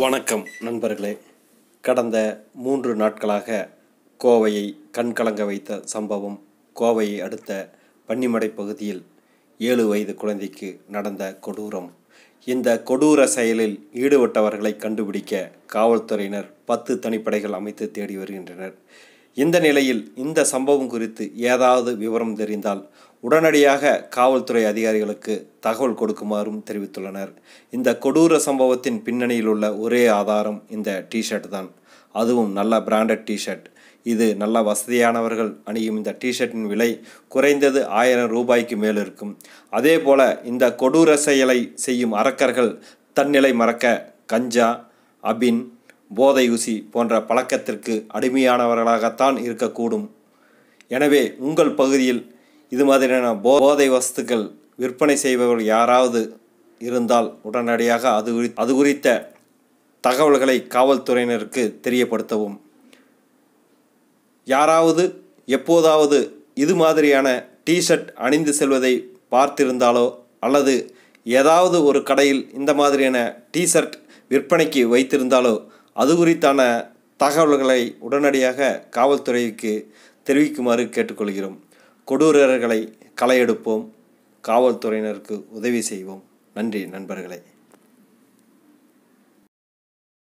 வணக்கம் நண்பர்களே. கடந்த 3 நாட்களாக கோவையை கண்கலங்க வைத்த சம்பவம் கோவையை அடுத்த பன்னிமடை பகுதியில் 7 வயது குழந்தைக்கு நடந்த கொடூரம். இந்த கொடூர செயலில் ஈடுபட்டவர்களை கண்டுபிடிக்க காவல்துறையினர் 10 தனிப்படைகள் அமைத்து தேடி வருகின்றனர். இந்த நிலையில் இந்த சம்பவம் குறித்து ஏதாவது விவரம் தெரிந்தால் உடனடியாக காவல்துறை அதிகாரிகளுக்கு தகவல் கொடுக்குமாறும் தெரிவித்துள்ளனர். இந்த கொடூர சம்பவத்தின் பின்னணியில் உள்ள ஒரே ஆதாரம் இந்த டிஷர்ட் தான். அதுவும் நல்ல பிராண்டட் டிஷர்ட். இது நல்ல வசதியானவர்கள் அணியும் இந்த டிஷர்ட்டின் விலை குறைந்தது 1000 ரூபாய்க்கு மேல் இருக்கும். அதே போல இந்த கொடூர செயலை செய்யும் அரக்கர்கள் தன்னிலை மறக்க கஞ்சா, அபின், போதை ஊசி போன்ற பழக்கத்திற்கு அடிமையானவர்களாகத்தான் இருக்கக்கூடும். எனவே உங்கள் பகுதியில் இது மாதிரியான போதை வஸ்துக்கள் விற்பனை செய்பவர்கள் யாராவது இருந்தால் உடனடியாக அது குறித்த தகவல்களை காவல்துறையினருக்கு தெரியப்படுத்தவும். யாராவது எப்போதாவது இது மாதிரியான டிஷர்ட் அணிந்து செல்வதை பார்த்திருந்தாலோ அல்லது ஏதாவது ஒரு கடையில் இந்த மாதிரியான டிஷர்ட் விற்பனைக்கு வைத்திருந்தாலோ அது குறித்தான தகவல்களை உடனடியாக காவல்துறைக்கு தெரிவிக்குமாறு கேட்டுக்கொள்கிறோம். கொடூரர்களை களையெடுப்போம். காவல்துறையினருக்கு உதவி செய்வோம். நன்றி நண்பர்களே.